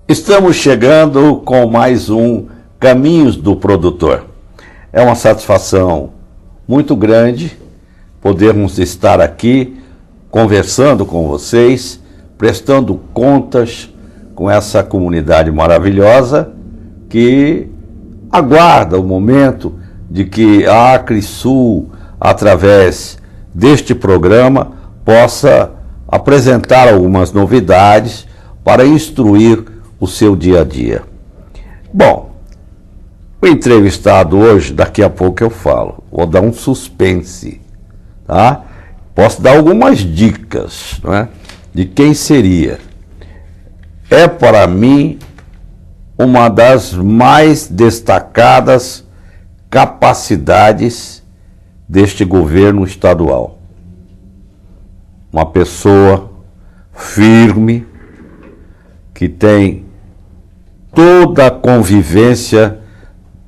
Estamos chegando com mais um Caminhos do Produtor. É uma satisfação muito grande podermos estar aqui conversando com vocês, prestando contas com essa comunidade maravilhosa que aguarda o momento de que a Acrisul, através deste programa, possa apresentar algumas novidades para instruir o seu dia a dia. Bom, o entrevistado hoje, daqui a pouco eu falo, vou dar um suspense, tá? Posso dar algumas dicas, não é? De quem seria. É para mim uma das mais destacadas capacidades deste governo estadual. Uma pessoa firme, que tem toda a convivência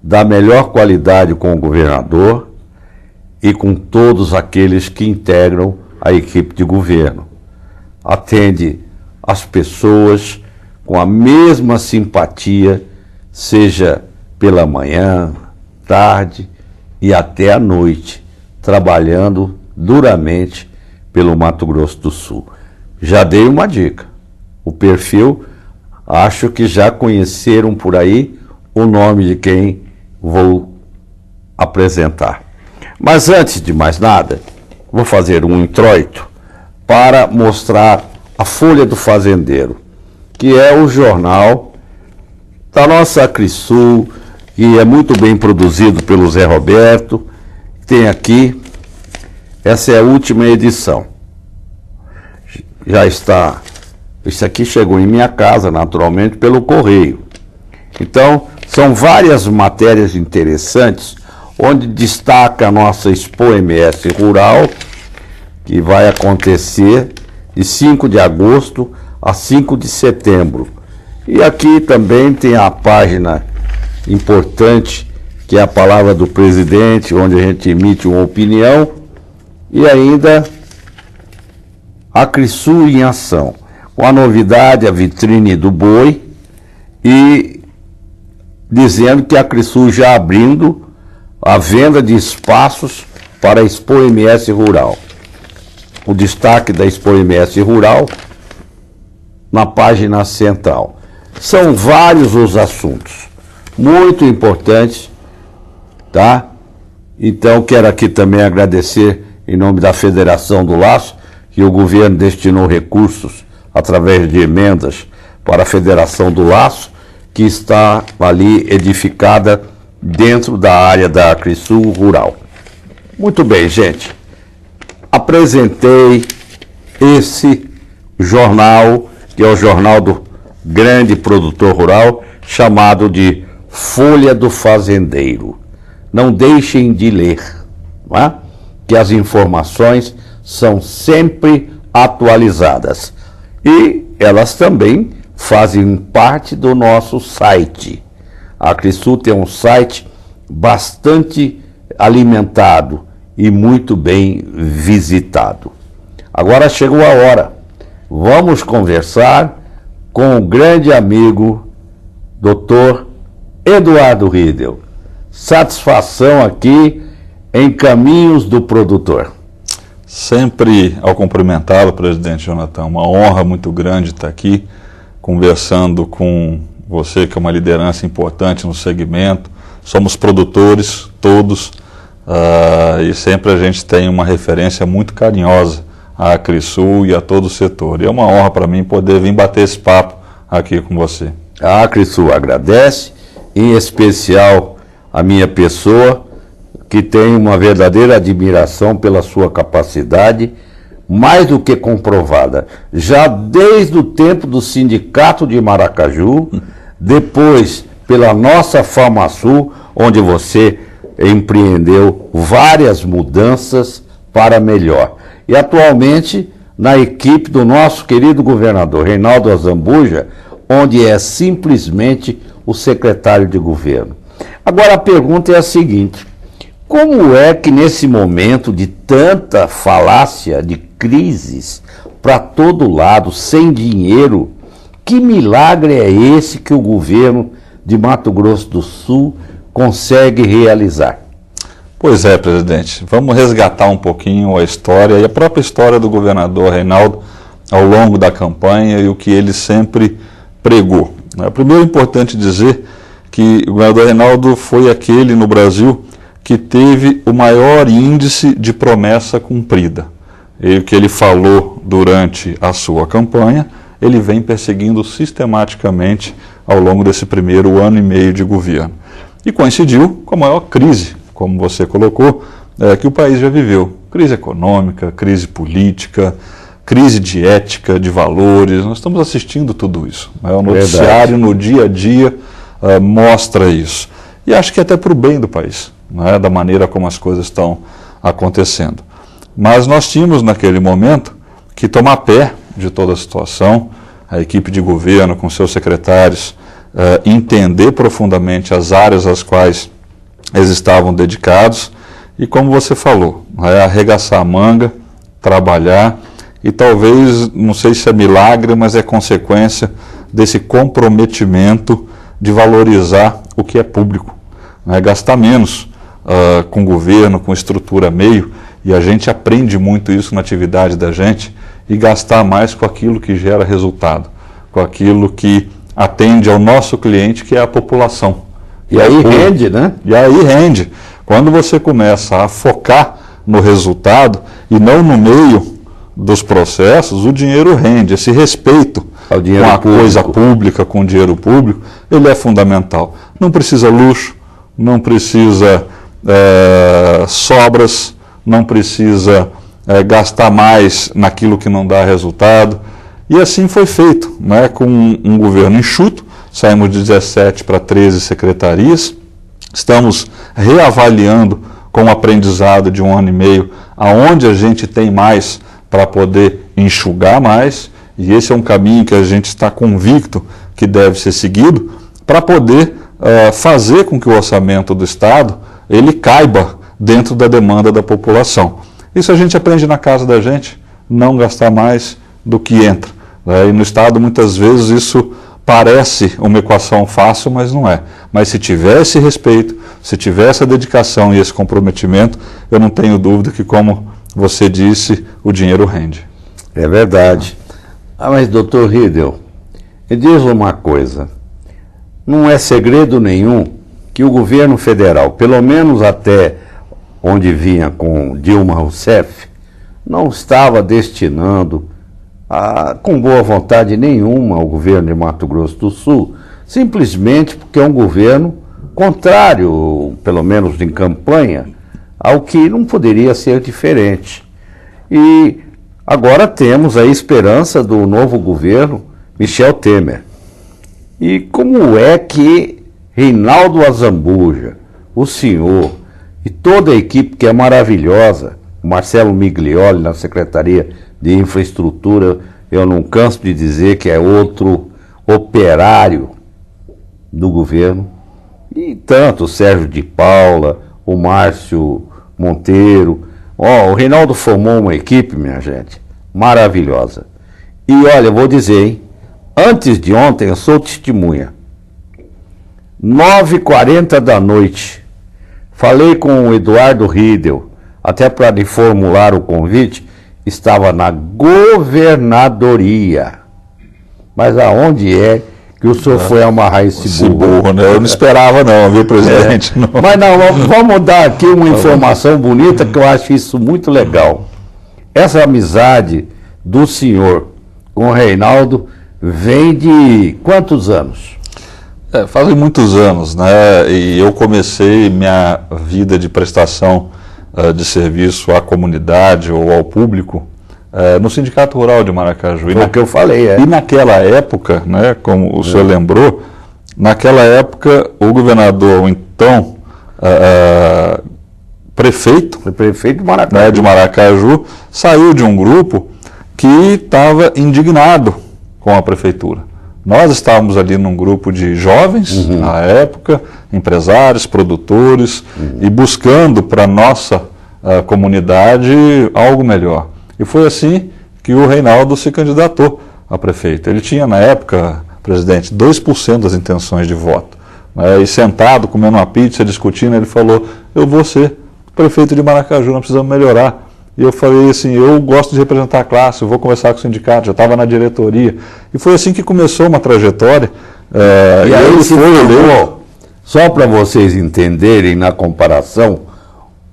da melhor qualidade com o governador e com todos aqueles que integram a equipe de governo. Atende as pessoas com a mesma simpatia, seja pela manhã, tarde e até à noite, trabalhando duramente pelo Mato Grosso do Sul. Já dei uma dica. O perfil, acho que já conheceram por aí o nome de quem vou apresentar. Mas antes de mais nada, vou fazer um introito para mostrar a Folha do Fazendeiro, que é o jornal da nossa Acrisul, que é muito bem produzido pelo Zé Roberto. Tem aqui, essa é a última edição. Já está, isso aqui chegou em minha casa, naturalmente, pelo correio. Então, são várias matérias interessantes, onde destaca a nossa Expo MS Rural, que vai acontecer de 5 de agosto a 5 de setembro. E aqui também tem a página importante, que é a Palavra do Presidente, onde a gente emite uma opinião, e ainda Acrisul em Ação, com a novidade, a vitrine do boi, e dizendo que a Acrisul já abrindo a venda de espaços para a Expo MS Rural. O destaque da Expo MS Rural na página central. São vários os assuntos, muito importantes, tá? Então, quero aqui também agradecer, em nome da Federação do Laço, que o governo destinou recursos, através de emendas, para a Federação do Laço, que está ali edificada dentro da área da Acrisul Rural. Muito bem, gente. Apresentei esse jornal, que é o jornal do grande produtor rural, chamado de Folha do Fazendeiro. Não deixem de ler, não é? Que as informações são sempre atualizadas. E elas também fazem parte do nosso site. A Acrisul tem um site bastante alimentado e muito bem visitado. Agora chegou a hora. Vamos conversar com o grande amigo, Dr. Eduardo Riedel. Satisfação aqui em Caminhos do Produtor. Sempre ao cumprimentá-lo, presidente Jonathan, uma honra muito grande estar aqui conversando com você, que é uma liderança importante no segmento. Somos produtores, todos, e sempre a gente tem uma referência muito carinhosa à Acrisul e a todo o setor. E é uma honra para mim poder vir bater esse papo aqui com você. A Acrisul agradece, em especial a minha pessoa, que tem uma verdadeira admiração pela sua capacidade, mais do que comprovada, já desde o tempo do Sindicato de Maracaju, depois pela nossa FamaSul, onde você empreendeu várias mudanças para melhor. E atualmente na equipe do nosso querido governador Reinaldo Azambuja, onde é simplesmente o secretário de governo. Agora a pergunta é a seguinte: como é que nesse momento de tanta falácia, de crises para todo lado, sem dinheiro, Que milagre é esse que o governo de Mato Grosso do Sul consegue realizar? Pois é, presidente. Vamos resgatar um pouquinho a história e a própria história do governador Reinaldo ao longo da campanha e o que ele sempre pregou. Primeiro é importante dizer que o governador Reinaldo foi aquele no Brasil que teve o maior índice de promessa cumprida. E o que ele falou durante a sua campanha, ele vem perseguindo sistematicamente ao longo desse primeiro ano e meio de governo. E coincidiu com a maior crise, como você colocou, que o país já viveu. Crise econômica, crise política, crise de ética, de valores. Nós estamos assistindo tudo isso. O noticiário no dia a dia mostra isso. E acho que até para o bem do país, da maneira como as coisas estão acontecendo. Mas nós tínhamos naquele momento que tomar pé de toda a situação, a equipe de governo com seus secretários, entender profundamente as áreas às quais eles estavam dedicados e, como você falou, arregaçar a manga, trabalhar e talvez, não sei se é milagre, mas é consequência desse comprometimento de valorizar o que é público, gastar menos com governo, com estrutura meio, e a gente aprende muito isso na atividade da gente, e gastar mais com aquilo que gera resultado, com aquilo que atende ao nosso cliente, que é a população. E aí rende, né? E aí rende. Quando você começa a focar no resultado e não no meio dos processos, o dinheiro rende. Esse respeito com a coisa pública, com o dinheiro público, ele é fundamental. Não precisa luxo, não precisa sobras, não precisa gastar mais naquilo que não dá resultado. E assim foi feito, com um governo enxuto. Saímos de 17 para 13 secretarias. Estamos reavaliando com o aprendizado de um ano e meio aonde a gente tem mais para poder enxugar mais. E esse é um caminho que a gente está convicto que deve ser seguido para poder fazer com que o orçamento do Estado ele caiba dentro da demanda da população. Isso a gente aprende na casa da gente, não gastar mais do que entra. E no Estado, muitas vezes, isso parece uma equação fácil, mas não é. Mas se tiver esse respeito, se tiver essa dedicação e esse comprometimento, eu não tenho dúvida que, como você disse, o dinheiro rende. É verdade. Mas, doutor Riedel, me diz uma coisa. Não é segredo nenhum que o governo federal, pelo menos até onde vinha com Dilma Rousseff, não estava destinando com boa vontade nenhuma ao governo de Mato Grosso do Sul, simplesmente porque é um governo contrário, pelo menos em campanha, ao que não poderia ser diferente. E agora temos a esperança do novo governo, Michel Temer. E como é que Reinaldo Azambuja, o senhor e toda a equipe que é maravilhosa, o Marcelo Miglioli na Secretaria de Infraestrutura, eu não canso de dizer que é outro operário do governo, e tanto o Sérgio de Paula, o Márcio Monteiro, o Reinaldo formou uma equipe, minha gente, maravilhosa. E olha, eu vou dizer, hein, antes de ontem, eu sou testemunha, 9h40 da noite, falei com o Eduardo Riedel, até para lhe formular o convite, estava na governadoria. Mas aonde é que o senhor foi amarrar esse burro? Né? Eu não esperava não, viu, presidente? Não. Mas não, vamos dar aqui uma informação bonita, que eu acho isso muito legal. Essa amizade do senhor com o Reinaldo vem de quantos anos? Fazem muitos anos, né? E eu comecei minha vida de prestação de serviço à comunidade ou ao público no Sindicato Rural de Maracaju. Foi o que eu falei, E naquela época, né, como o senhor lembrou, naquela época o governador, o então prefeito de Maracaju, né, de Maracaju, saiu de um grupo que estava indignado com a prefeitura. Nós estávamos ali num grupo de jovens, na época, empresários, produtores, e buscando para a nossa comunidade algo melhor. E foi assim que o Reinaldo se candidatou a prefeito. Ele tinha, na época, presidente, 2% das intenções de voto. E sentado, comendo uma pizza, discutindo, ele falou, eu vou ser prefeito de Maracaju, nós precisamos melhorar. E eu falei assim, eu gosto de representar a classe, eu vou conversar com o sindicato, já estava na diretoria. E foi assim que começou uma trajetória. E aí ele foi, só para vocês entenderem na comparação,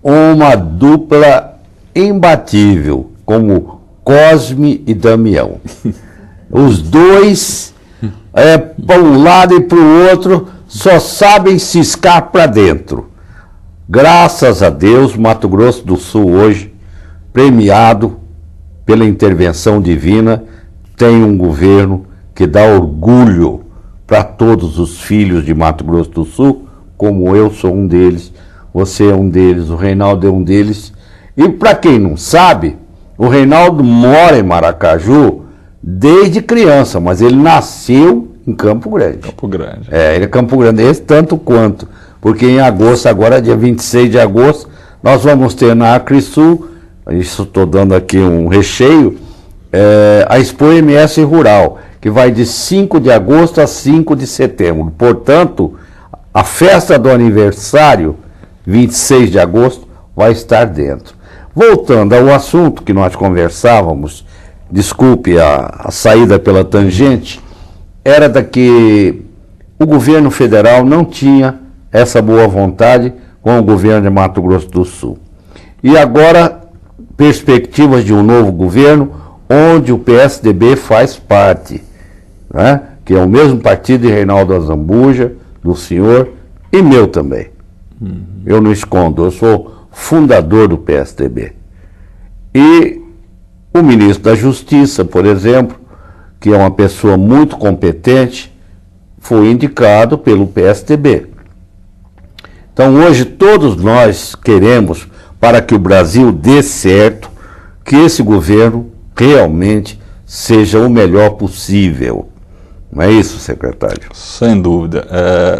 uma dupla imbatível, como Cosme e Damião. Os dois, para um lado e para o outro, só sabem ciscar para dentro. Graças a Deus, Mato Grosso do Sul hoje, premiado pela intervenção divina, tem um governo que dá orgulho para todos os filhos de Mato Grosso do Sul, como eu sou um deles, você é um deles, o Reinaldo é um deles. E para quem não sabe, o Reinaldo mora em Maracaju desde criança, mas ele nasceu em Campo Grande. Campo Grande. Ele é Campo Grande, esse tanto quanto, porque em agosto, agora dia 26 de agosto, nós vamos ter na Acrisul, isso estou dando aqui um recheio, a Expo MS Rural, que vai de 5 de agosto a 5 de setembro. Portanto, a festa do aniversário, 26 de agosto, vai estar dentro. Voltando ao assunto que nós conversávamos, desculpe a saída pela tangente, era da que o governo federal não tinha essa boa vontade com o governo de Mato Grosso do Sul. E agora, perspectivas de um novo governo, onde o PSDB faz parte, né? Que é o mesmo partido de Reinaldo Azambuja, do senhor, e meu também. Eu não escondo, eu sou fundador do PSDB. E o ministro da Justiça, por exemplo, que é uma pessoa muito competente, foi indicado pelo PSDB. Então hoje todos nós queremos, para que o Brasil dê certo, que esse governo realmente seja o melhor possível. Não é isso, secretário? Sem dúvida.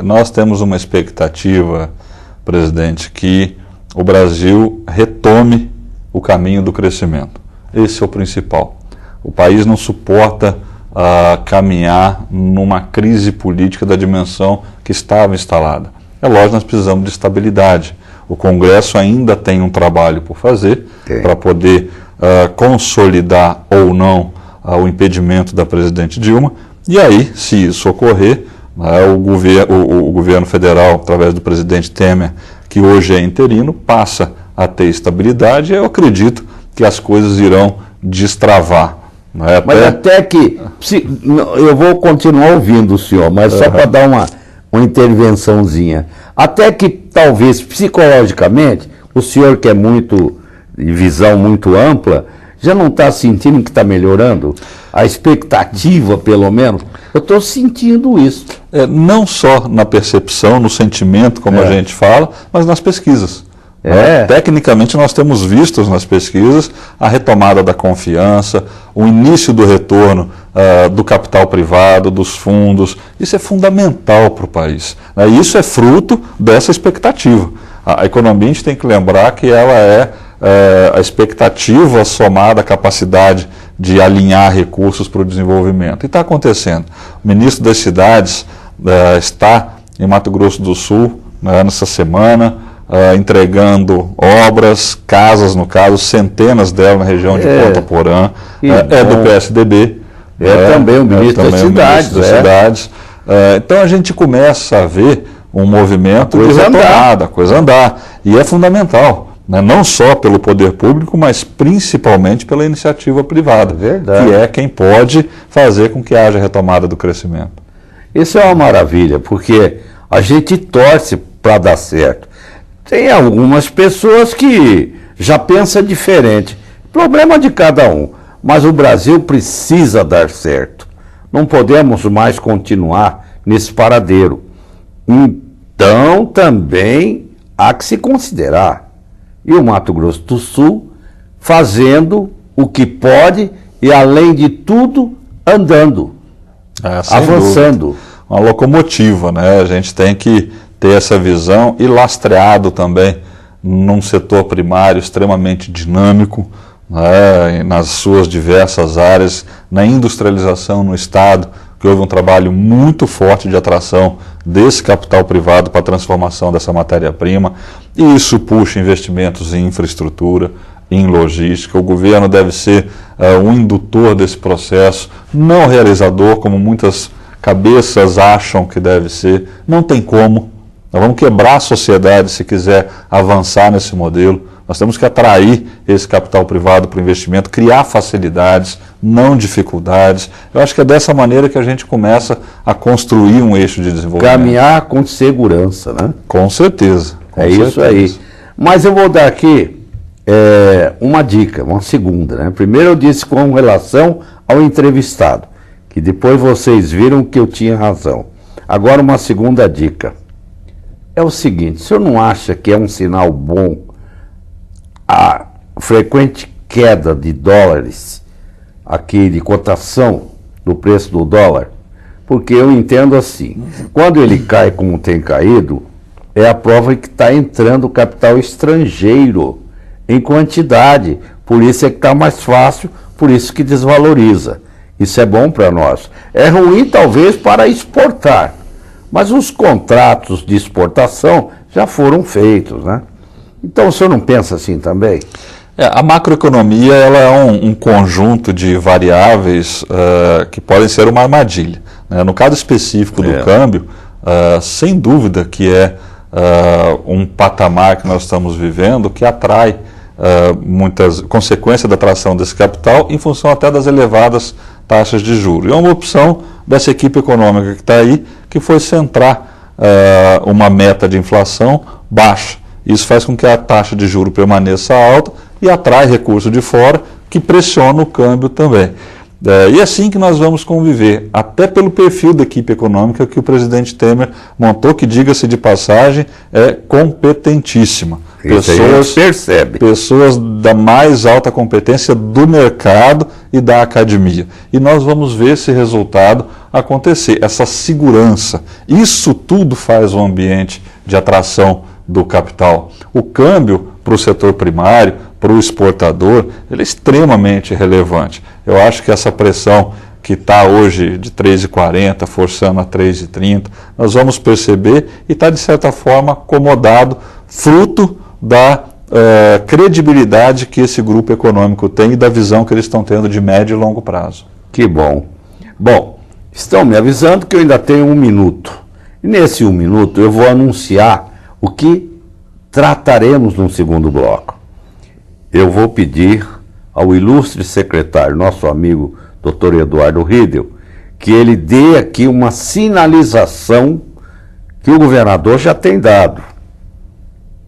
Nós temos uma expectativa, presidente, que o Brasil retome o caminho do crescimento. Esse é o principal. O país não suporta caminhar numa crise política da dimensão que estava instalada. É lógico, nós precisamos de estabilidade. O Congresso ainda tem um trabalho por fazer para poder consolidar ou não o impedimento da presidente Dilma. E aí, se isso ocorrer, o governo federal, através do presidente Temer, que hoje é interino, passa a ter estabilidade, e eu acredito que as coisas irão destravar. Mas até que, eu vou continuar ouvindo o senhor, mas só para dar uma intervençãozinha, até que talvez psicologicamente, o senhor que é muito, de visão muito ampla, já não está sentindo que está melhorando? A expectativa, pelo menos, eu estou sentindo isso. Não só na percepção, no sentimento, como a gente fala, mas nas pesquisas. Tecnicamente, nós temos visto nas pesquisas a retomada da confiança, o início do retorno do capital privado, dos fundos. Isso é fundamental para o país. E isso é fruto dessa expectativa. A economia, a gente tem que lembrar que ela é a expectativa somada à capacidade de alinhar recursos para o desenvolvimento. E está acontecendo. O ministro das Cidades está em Mato Grosso do Sul nessa semana, entregando obras, casas no caso, centenas delas na região de Ponta Porã, do PSDB. Também o ministro das Cidades. Então a gente começa a ver um movimento de retomada, a coisa andar. E é fundamental, não só pelo poder público, mas principalmente pela iniciativa privada, que é quem pode fazer com que haja retomada do crescimento. Isso é uma maravilha, porque a gente torce para dar certo. Tem algumas pessoas que já pensam diferente. Problema de cada um. Mas o Brasil precisa dar certo. Não podemos mais continuar nesse paradeiro. Então, também há que se considerar. E o Mato Grosso do Sul fazendo o que pode e, além de tudo, andando, avançando. Dúvida. Uma locomotiva, né? A gente tem que ter essa visão e lastreado também num setor primário extremamente dinâmico, né, nas suas diversas áreas, na industrialização no Estado, que houve um trabalho muito forte de atração desse capital privado para a transformação dessa matéria-prima, e isso puxa investimentos em infraestrutura, em logística. O governo deve ser um indutor desse processo, não realizador, como muitas cabeças acham que deve ser. Não tem como. Nós vamos quebrar a sociedade se quiser avançar nesse modelo. Nós temos que atrair esse capital privado para o investimento, criar facilidades, não dificuldades. Eu acho que é dessa maneira que a gente começa a construir um eixo de desenvolvimento. Caminhar com segurança, né? Com certeza. Isso aí. Mas eu vou dar aqui uma dica, uma segunda, né? Primeiro eu disse com relação ao entrevistado, que depois vocês viram que eu tinha razão. Agora uma segunda dica. É o seguinte, o senhor não acha que é um sinal bom a frequente queda de dólares aqui, de cotação do preço do dólar? Porque eu entendo assim, quando ele cai como tem caído, é a prova que está entrando capital estrangeiro em quantidade, por isso é que está mais fácil, por isso que desvaloriza. Isso é bom para nós. É ruim talvez para exportar, mas os contratos de exportação já foram feitos, né? Então o senhor não pensa assim também? A macroeconomia ela é um conjunto de variáveis que podem ser uma armadilha, né? No caso específico do câmbio, sem dúvida que é um patamar que nós estamos vivendo que atrai muitas consequências da atração desse capital em função até das elevadas taxas de juros. E é uma opção dessa equipe econômica que está aí, que foi centrar uma meta de inflação baixa. Isso faz com que a taxa de juros permaneça alta e atrai recurso de fora, que pressiona o câmbio também. E é assim que nós vamos conviver, até pelo perfil da equipe econômica que o presidente Temer montou, que, diga-se de passagem, é competentíssima. Pessoas da mais alta competência do mercado e da academia. E nós vamos ver esse resultado acontecer, essa segurança. Isso tudo faz um ambiente de atração do capital. O câmbio para o setor primário, para o exportador, ele é extremamente relevante. Eu acho que essa pressão que está hoje de 3,40, forçando a 3,30, nós vamos perceber e está, de certa forma, acomodado, fruto da credibilidade que esse grupo econômico tem e da visão que eles estão tendo de médio e longo prazo. Que bom. Bom, estão me avisando que eu ainda tenho 1 minuto. E nesse 1 minuto eu vou anunciar o que trataremos no segundo bloco. Eu vou pedir ao ilustre secretário, nosso amigo Dr. Eduardo Riedel, que ele dê aqui uma sinalização que o governador já tem dado,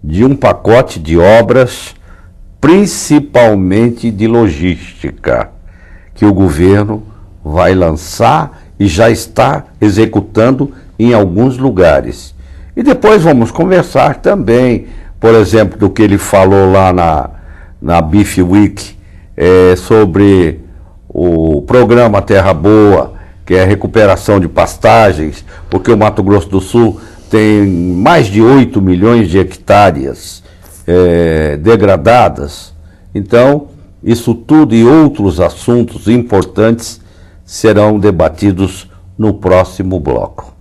de um pacote de obras, principalmente de logística, que o governo vai lançar e já está executando em alguns lugares. E depois vamos conversar também, por exemplo, do que ele falou lá na Beef Week, sobre o programa Terra Boa, que é a recuperação de pastagens, porque o Mato Grosso do Sul tem mais de 8 milhões de hectares degradadas. Então, isso tudo e outros assuntos importantes serão debatidos no próximo bloco.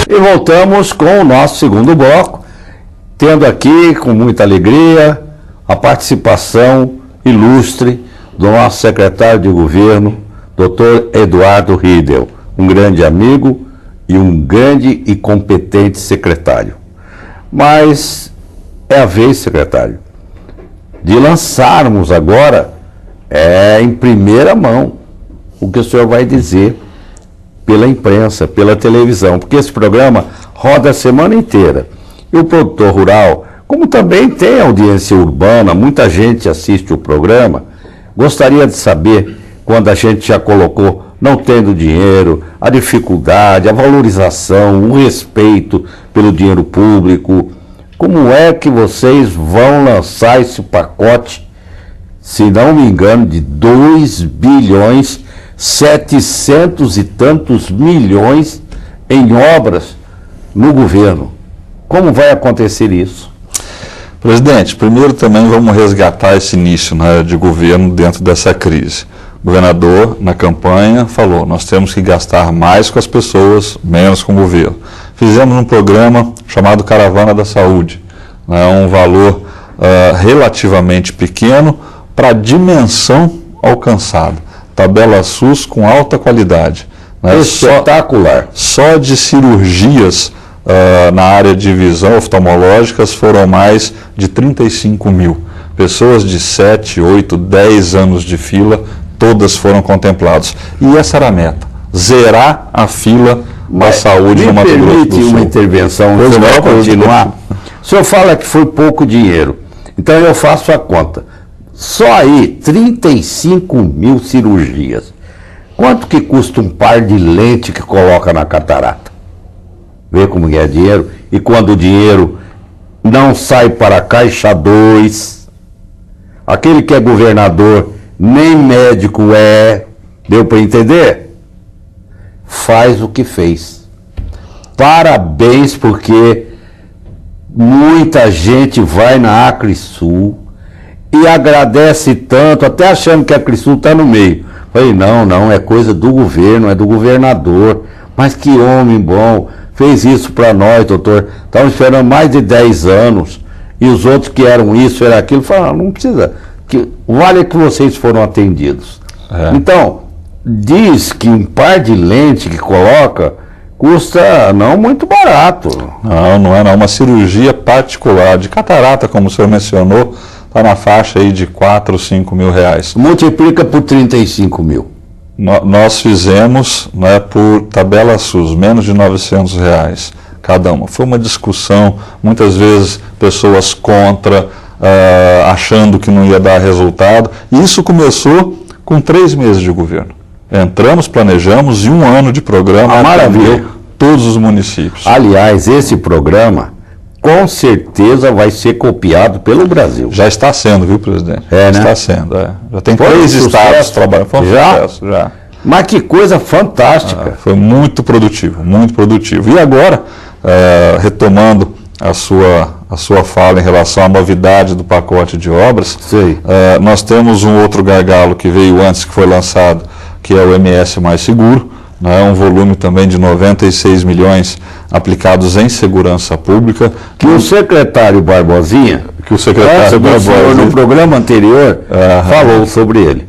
E voltamos com o nosso segundo bloco, tendo aqui com muita alegria a participação ilustre do nosso secretário de governo, Dr. Eduardo Riedel, um grande amigo e um grande e competente secretário. Mas é a vez, secretário, de lançarmos agora em primeira mão o que o senhor vai dizer pela imprensa, pela televisão, porque esse programa roda a semana inteira. E o produtor rural, como também tem audiência urbana, muita gente assiste o programa, gostaria de saber, quando a gente já colocou, não tendo dinheiro, a dificuldade, a valorização, o respeito pelo dinheiro público, como é que vocês vão lançar esse pacote, se não me engano, de 2 bilhões 700 e tantos milhões em obras no governo. Como vai acontecer isso? Presidente, primeiro também vamos resgatar esse início, né, de governo dentro dessa crise. O governador, na campanha, falou: nós temos que gastar mais com as pessoas, menos com o governo. Fizemos um programa chamado Caravana da Saúde, né, um valor relativamente pequeno para a dimensão alcançada. Tabela SUS com alta qualidade. Né, espetacular. Só de cirurgias na área de visão oftalmológicas foram mais de 35 mil. Pessoas de 7, 8, 10 anos de fila, todas foram contempladas. E essa era a meta, zerar a fila da saúde no Mato Grosso do Sul. Me permite uma intervenção, o senhor continuar? O senhor fala que foi pouco dinheiro, então eu faço a conta. Só aí, 35 mil cirurgias. Quanto que custa um par de lente que coloca na catarata? Vê como é dinheiro? E quando o dinheiro não sai para a caixa 2, aquele que é governador nem médico é, deu para entender? Faz o que fez. Parabéns, porque muita gente vai na Acrisul e agradece tanto, até achando que a Acrisul está no meio. Falei, não, é coisa do governo, é do governador. Mas que homem bom, fez isso para nós, doutor. Estamos esperando mais de 10 anos. E os outros que eram isso, era aquilo, falaram, não precisa. Vale que vocês foram atendidos. Então, diz que um par de lente que coloca custa não muito barato. Não é não. Uma cirurgia particular de catarata, como o senhor mencionou, está na faixa aí de 4, 5 mil reais. Multiplica por 35 mil. Nós fizemos, né, por tabela SUS, menos de R$900 cada uma. Foi uma discussão, muitas vezes pessoas contra, achando que não ia dar resultado. E isso começou com 3 meses de governo. Entramos, planejamos e 1 ano de programa atendeu todos os municípios. Aliás, esse programa com certeza vai ser copiado pelo Brasil. Já está sendo, viu, presidente? Né? Está sendo, Já tem 3 estados trabalhando. Foi um sucesso, já. Mas que coisa fantástica. Foi muito produtivo, muito produtivo. E agora, retomando a sua fala em relação à novidade do pacote de obras, nós temos um outro gargalo que veio antes, que foi lançado, que é o MS Mais Seguro, né, um volume também de 96 milhões aplicados em segurança pública. Que o secretário Barbosinha, no programa anterior, falou sobre ele.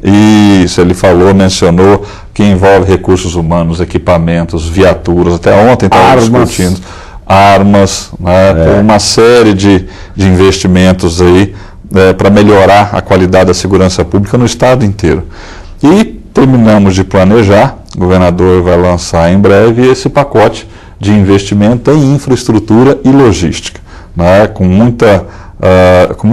Isso, ele mencionou que envolve recursos humanos, equipamentos, viaturas, até ontem estava discutindo armas, né, uma série de investimentos aí para melhorar a qualidade da segurança pública no estado inteiro. E terminamos de planejar, o governador vai lançar em breve esse pacote de investimento em infraestrutura e logística, né, com muito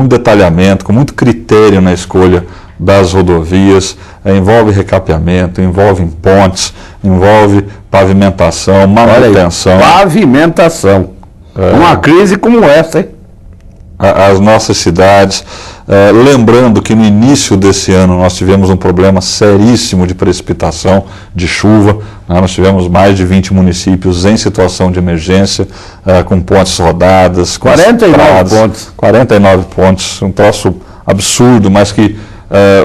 detalhamento, com muito critério na escolha das rodovias, envolve recapeamento, envolve pontes, envolve pavimentação, manutenção. Pavimentação. Uma crise como essa, hein? As nossas cidades, lembrando que no início desse ano nós tivemos um problema seríssimo de precipitação, de chuva, né? Nós tivemos mais de 20 municípios em situação de emergência, com pontes rodadas, com 49 pontes, um troço absurdo, mas que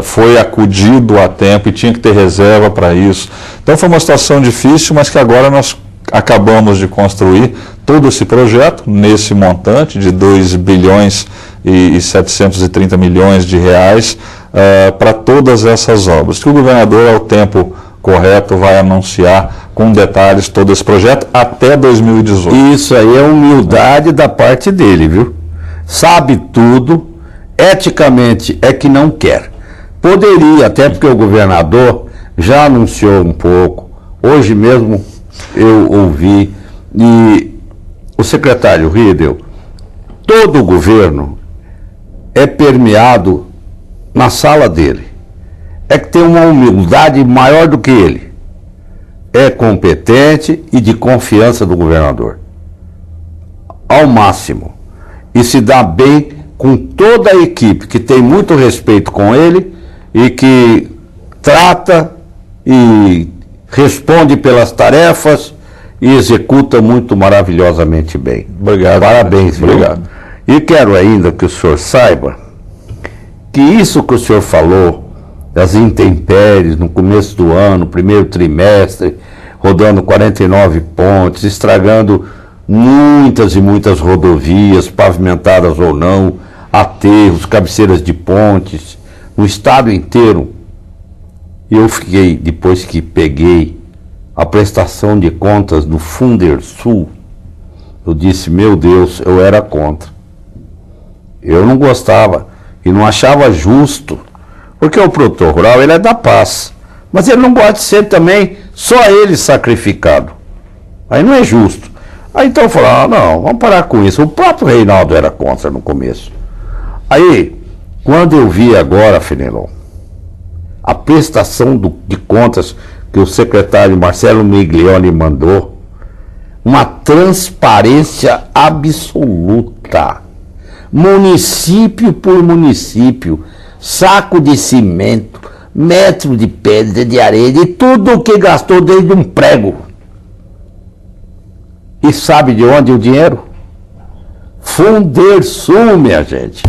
foi acudido a tempo e tinha que ter reserva para isso. Então foi uma situação difícil, mas que agora nós acabamos de construir todo esse projeto nesse montante de 2 bilhões e 730 milhões de reais para todas essas obras, que o governador, ao tempo correto, vai anunciar com detalhes todo esse projeto até 2018. Isso aí é humildade da parte dele, viu? Sabe tudo, eticamente é que não quer. Poderia, até porque o governador já anunciou um pouco, hoje mesmo eu ouvi, e o secretário Riedel, todo o governo é permeado na sala dele. É que tem uma humildade maior do que ele. É competente e de confiança do governador. Ao máximo. E se dá bem com toda a equipe, que tem muito respeito com ele e que trata e responde pelas tarefas e executa muito maravilhosamente bem. Obrigado. Parabéns, viu? Obrigado. E quero ainda que o senhor saiba que isso que o senhor falou, das intempéries no começo do ano, primeiro trimestre, rodando 49 pontes, estragando muitas e muitas rodovias, pavimentadas ou não, aterros, cabeceiras de pontes, no estado inteiro. Eu fiquei, depois que peguei a prestação de contas do Fundersul, eu disse, meu Deus, eu era contra. Eu não gostava e não achava justo, porque o produtor rural, ele é da paz, mas ele não gosta de ser também só ele sacrificado. Aí não é justo. Aí então eu falei, não, vamos parar com isso. O próprio Reinaldo era contra no começo. Aí, quando eu vi agora, Fenelon, a prestação de contas que o secretário Marcelo Miglioni mandou, uma transparência absoluta, município por município, saco de cimento, metro de pedra, de areia, de tudo o que gastou desde um prego. E sabe de onde o dinheiro? Fundersul, minha gente.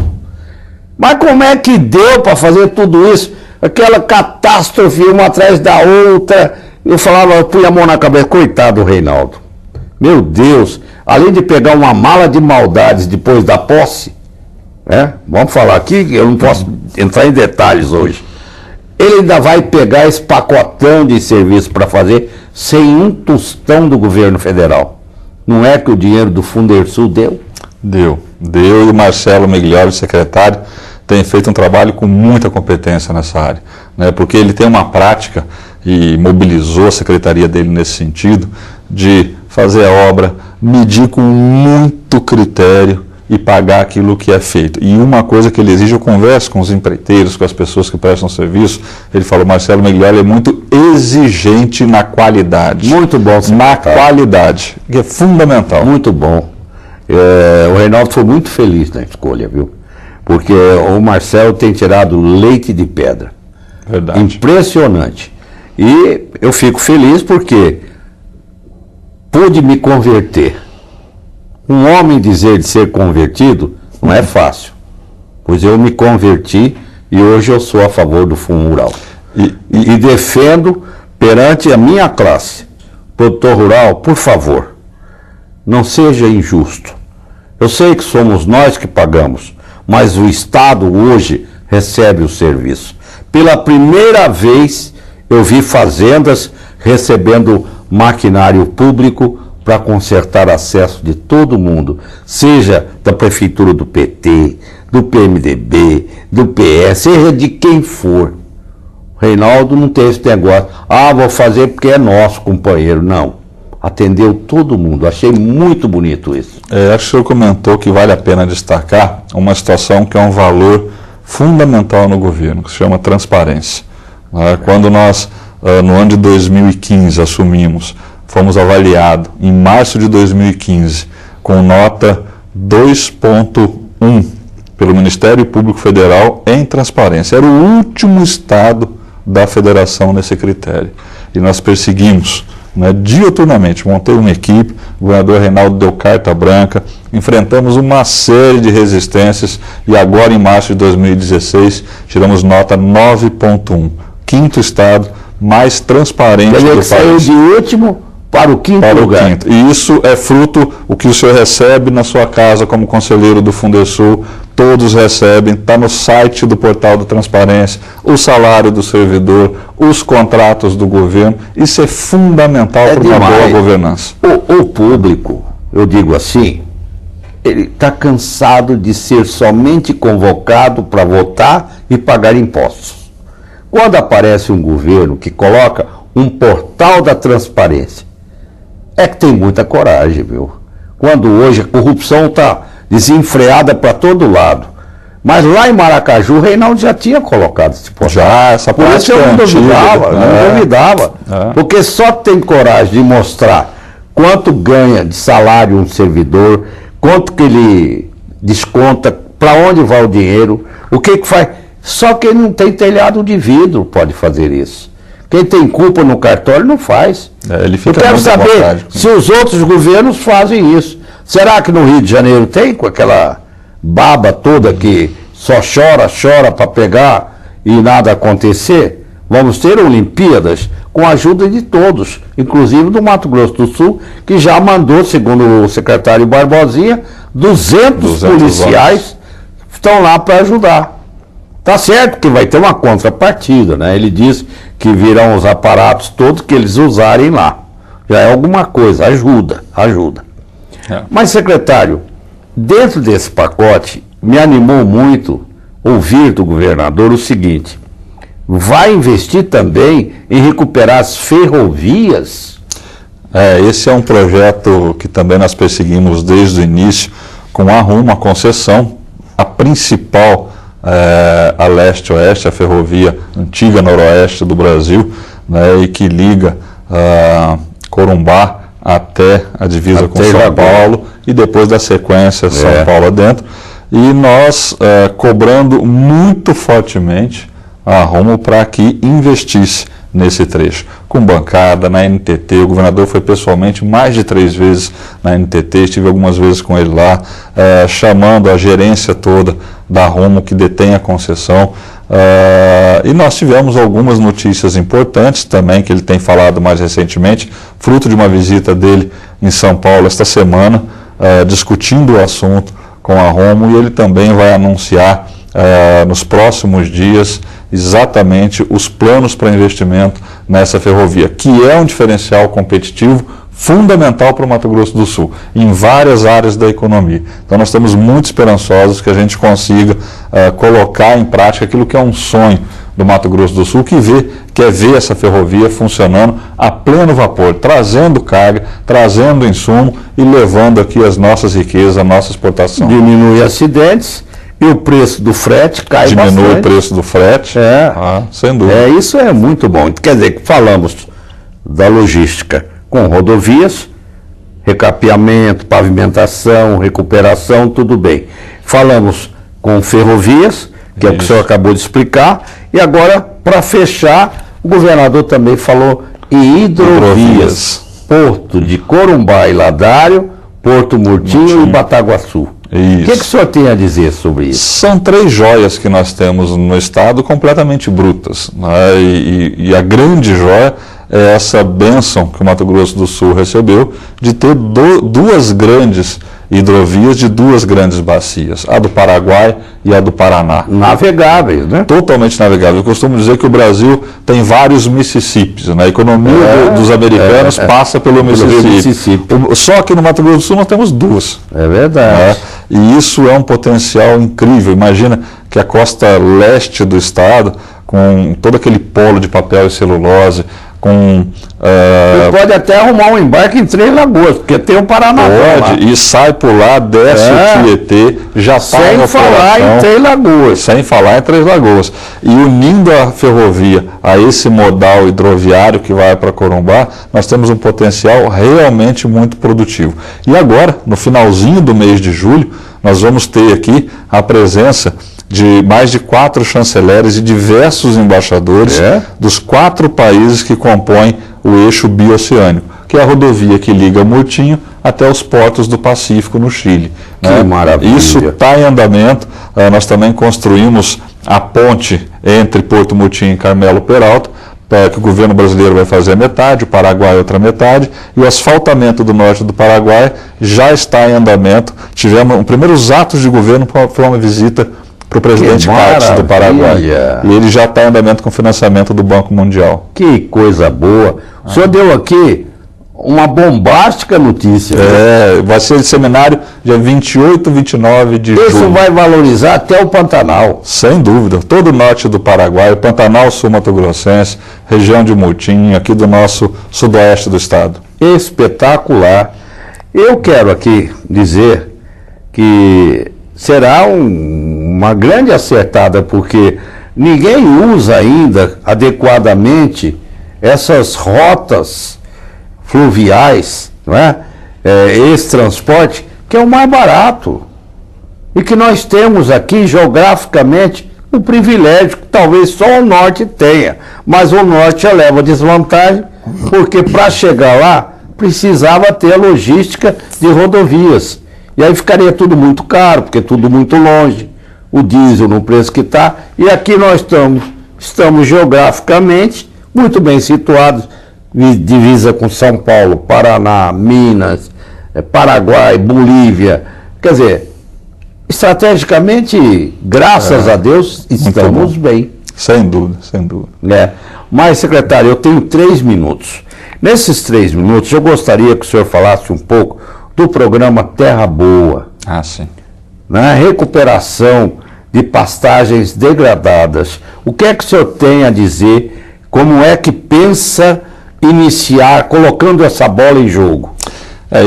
Mas como é que deu para fazer tudo isso? Aquela catástrofe uma atrás da outra. Eu falava, eu punha a mão na cabeça, coitado do Reinaldo. Meu Deus, além de pegar uma mala de maldades depois da posse, vamos falar aqui, eu não posso entrar em detalhes hoje. Ele ainda vai pegar esse pacotão de serviço para fazer sem um tostão do governo federal. Não é que o dinheiro do Fundersul deu? Deu e o Marcelo Miglioli, secretário, tem feito um trabalho com muita competência nessa área, né? Porque ele tem uma prática, e mobilizou a secretaria dele nesse sentido, de fazer a obra, medir com muito critério e pagar aquilo que é feito. E uma coisa que ele exige, eu converso com os empreiteiros, com as pessoas que prestam serviço, ele falou, Marcelo Miglioli é muito exigente na qualidade. Muito bom. Na qualidade, que é fundamental. Muito bom. O Reinaldo foi muito feliz na escolha, viu? Porque o Marcelo tem tirado leite de pedra. Verdade. Impressionante. E eu fico feliz porque pude me converter. Um homem dizer de ser convertido não é fácil, pois eu me converti e hoje eu sou a favor do Fundo Rural. E defendo perante a minha classe, produtor rural, por favor, não seja injusto. Eu sei que somos nós que pagamos, mas o Estado hoje recebe o serviço. Pela primeira vez eu vi fazendas recebendo maquinário público para consertar acesso de todo mundo, seja da prefeitura do PT, do PMDB, do PS, seja de quem for. Reinaldo não tem esse negócio, vou fazer porque é nosso companheiro, não. Atendeu todo mundo, achei muito bonito isso. Acho que o senhor comentou que vale a pena destacar uma situação que é um valor fundamental no governo, que se chama transparência. Quando nós, no ano de 2015, assumimos, fomos avaliados em março de 2015 com nota 2.1 pelo Ministério Público Federal em transparência. Era o último estado da federação nesse critério. E nós perseguimos, diuturnamente, montei uma equipe, o governador Reinaldo deu carta branca, enfrentamos uma série de resistências e agora em março de 2016 tiramos nota 9.1, quinto estado mais transparente do país. Saiu de último para o quinto lugar. E isso é fruto o que o senhor recebe na sua casa como conselheiro do Fundersul, todos recebem, está no site do portal da transparência, o salário do servidor, os contratos do governo, isso é fundamental para uma boa governança. O público, eu digo assim, ele está cansado de ser somente convocado para votar e pagar impostos. Quando aparece um governo que coloca um portal da transparência, é que tem muita coragem, viu? Quando hoje a corrupção está desenfreada para todo lado. Mas lá em Maracaju, o Reinaldo já tinha colocado esse portal. Já, essa por isso eu não duvidava, não duvidava. Porque só tem coragem de mostrar quanto ganha de salário um servidor, quanto que ele desconta, para onde vai o dinheiro, o que faz. Só que ele não tem telhado de vidro, pode fazer isso. Quem tem culpa no cartório não faz. Ele fica Eu quero saber se os outros governos fazem isso. Será que no Rio de Janeiro tem, com aquela baba toda que só chora para pegar e nada acontecer? Vamos ter Olimpíadas com a ajuda de todos, inclusive do Mato Grosso do Sul, que já mandou, segundo o secretário Barbosinha, 200 policiais estão lá para ajudar. Tá certo que vai ter uma contrapartida, né? Ele disse que virão os aparatos todos que eles usarem lá. Já é alguma coisa, ajuda. Mas, secretário, dentro desse pacote, me animou muito ouvir do governador o seguinte: vai investir também em recuperar as ferrovias? Esse é um projeto que também nós perseguimos desde o início, com a Rumo, a concessão, a principal a leste-oeste, a ferrovia antiga noroeste do Brasil, né, e que liga Corumbá até a divisa com São Paulo e depois da sequência São Paulo adentro. E nós cobrando muito fortemente a Rumo para que investisse nesse trecho, com bancada, na NTT. O governador foi pessoalmente mais de 3 vezes na NTT, estive algumas vezes com ele lá, chamando a gerência toda da Rumo, que detém a concessão, e nós tivemos algumas notícias importantes também, que ele tem falado mais recentemente, fruto de uma visita dele em São Paulo esta semana, discutindo o assunto com a Rumo, e ele também vai anunciar nos próximos dias exatamente os planos para investimento nessa ferrovia, que é um diferencial competitivo fundamental para o Mato Grosso do Sul, em várias áreas da economia. Então nós estamos muito esperançosos que a gente consiga colocar em prática aquilo que é um sonho do Mato Grosso do Sul, quer ver essa ferrovia funcionando a pleno vapor, trazendo carga, trazendo insumo e levando aqui as nossas riquezas, a nossa exportação. Diminui acidentes e o preço do frete cai bastante. Diminui o preço do frete, sem dúvida. Isso é muito bom. Quer dizer, falamos da logística com rodovias, recapeamento, pavimentação, recuperação, tudo bem. Falamos com ferrovias, que é o que o senhor acabou de explicar, e agora, para fechar, o governador também falou em hidrovias. Porto de Corumbá e Ladário, Porto Murtinho e Bataguaçu. O que o senhor tem a dizer sobre isso? São 3 joias que nós temos no estado completamente brutas, né? E a grande joia é essa bênção que o Mato Grosso do Sul recebeu de ter 2 grandes hidrovias de 2 grandes bacias, a do Paraguai e a do Paraná. Navegáveis, né? Totalmente navegáveis. Eu costumo dizer que o Brasil tem vários Mississippis, né? A economia dos americanos passa pelo Mississippi. Só que no Mato Grosso do Sul nós temos 2. É verdade. E isso é um potencial incrível. Imagina que a costa leste do estado, com todo aquele polo de papel e celulose, pode até arrumar um embarque em Três Lagoas, porque tem um Paranaguá. Pode, e sai por lá, desce o Tietê, já está sem falar em Três Lagoas. Sem falar em Três Lagoas. E unindo a ferrovia a esse modal hidroviário que vai para Corumbá, nós temos um potencial realmente muito produtivo. E agora, no finalzinho do mês de julho, nós vamos ter aqui a presença de mais de 4 chanceleres e diversos embaixadores dos 4 países que compõem o eixo bioceânico, que é a rodovia que liga Murtinho até os portos do Pacífico, no Chile. Que maravilha! Isso está em andamento. Nós também construímos a ponte entre Porto Murtinho e Carmelo Peralta, que o governo brasileiro vai fazer a metade, o Paraguai outra metade, e o asfaltamento do norte do Paraguai já está em andamento. Tivemos primeiros atos de governo, foi uma visita para o presidente Cartes do Paraguai. E ele já está em andamento com financiamento do Banco Mundial. Que coisa boa. O senhor deu aqui uma bombástica notícia. Vai ser seminário dia 28 e 29 de julho. Isso vai valorizar até o Pantanal. Sem dúvida. Todo o norte do Paraguai, Pantanal Sul-Mato-Grossense, região de Murtinho, aqui do nosso sudoeste do estado. Espetacular. Eu quero aqui dizer que será uma grande acertada, porque ninguém usa ainda adequadamente essas rotas fluviais, não é? Esse transporte, que é o mais barato. E que nós temos aqui, geograficamente, um privilégio que talvez só o Norte tenha, mas o Norte já leva desvantagem, porque para chegar lá precisava ter a logística de rodovias, e aí ficaria tudo muito caro, porque é tudo muito longe, o diesel no preço que está, e aqui nós estamos geograficamente muito bem situados, divisa com São Paulo, Paraná, Minas, Paraguai, Bolívia, quer dizer, estrategicamente, graças a Deus, estamos bem. Sem dúvida, sem dúvida. Mas, secretário, eu tenho 3 minutos. Nesses 3 minutos, eu gostaria que o senhor falasse um pouco do programa Terra Boa. Ah, sim. Na recuperação de pastagens degradadas. O que é que o senhor tem a dizer? Como é que pensa iniciar, colocando essa bola em jogo?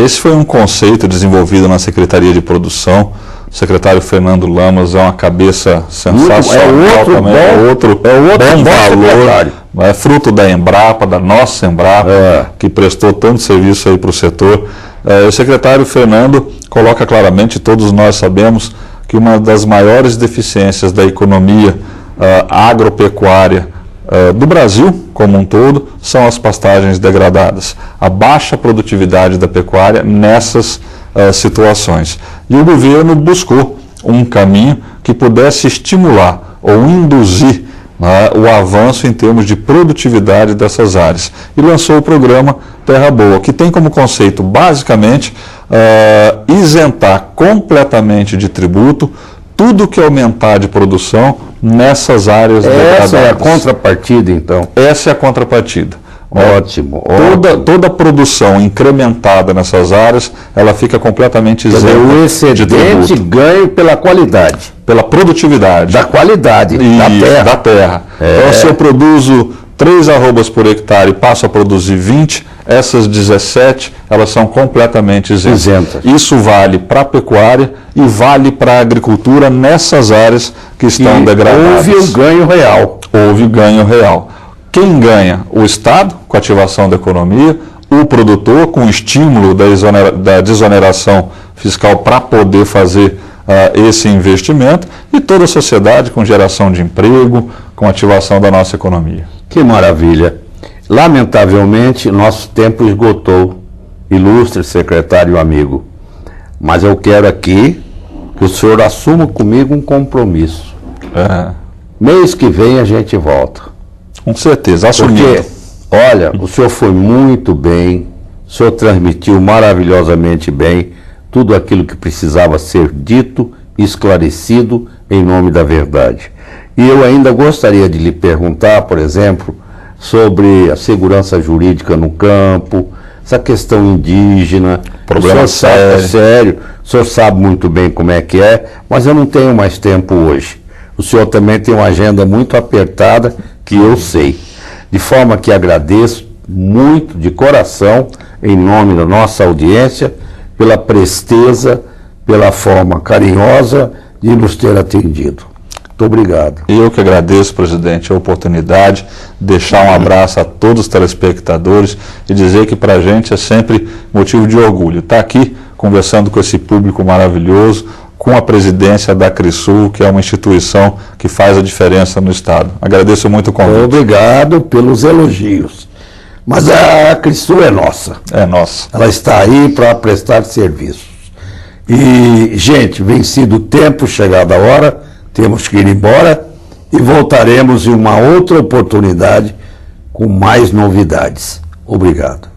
Esse foi um conceito desenvolvido na Secretaria de Produção. O secretário Fernando Lamas é uma cabeça sensacional também. É outro bom valor. É fruto da Embrapa, da nossa Embrapa, que prestou tanto serviço aí para o setor. O secretário Fernando coloca claramente, todos nós sabemos, que uma das maiores deficiências da economia agropecuária do Brasil como um todo são as pastagens degradadas, a baixa produtividade da pecuária nessas situações. E o governo buscou um caminho que pudesse estimular ou induzir o avanço em termos de produtividade dessas áreas. E lançou o programa Terra Boa, que tem como conceito, basicamente, isentar completamente de tributo tudo que aumentar de produção nessas áreas degradadas. Essa é a contrapartida, então? Essa é a contrapartida. Ótimo. Toda a produção incrementada nessas áreas, ela fica completamente isenta o excedente ganho pela qualidade. Pela produtividade. Da qualidade, da terra. Então, se eu produzo 3 arrobas por hectare e passo a produzir 20, essas 17, elas são completamente isentas. Isso vale para a pecuária e vale para a agricultura nessas áreas que estão degradadas. Houve um ganho real. Houve ganho real. Quem ganha? O Estado, com a ativação da economia, o produtor, com o estímulo da desoneração fiscal para poder fazer esse investimento, e toda a sociedade, com geração de emprego, com ativação da nossa economia. Que maravilha. Lamentavelmente, nosso tempo esgotou, ilustre secretário amigo. Mas eu quero aqui que o senhor assuma comigo um compromisso. Mês que vem a gente volta. Com certeza, assumindo. Porque, olha, o senhor foi muito bem, o senhor transmitiu maravilhosamente bem tudo aquilo que precisava ser dito e esclarecido em nome da verdade. E eu ainda gostaria de lhe perguntar, por exemplo, sobre a segurança jurídica no campo, essa questão indígena. Problema sério. O senhor sabe muito bem como é que é, mas eu não tenho mais tempo hoje. O senhor também tem uma agenda muito apertada, que eu sei. De forma que agradeço muito, de coração, em nome da nossa audiência, pela presteza, pela forma carinhosa de nos ter atendido. Muito obrigado. Eu que agradeço, presidente, a oportunidade, deixar um abraço a todos os telespectadores e dizer que para a gente é sempre motivo de orgulho estar aqui conversando com esse público maravilhoso, com a presidência da Crisul, que é uma instituição que faz a diferença no Estado. Agradeço muito o convite. Obrigado pelos elogios. Mas a Crisul é nossa. É nossa. Ela está aí para prestar serviços. E, gente, vencido o tempo, chegada a hora, temos que ir embora e voltaremos em uma outra oportunidade com mais novidades. Obrigado.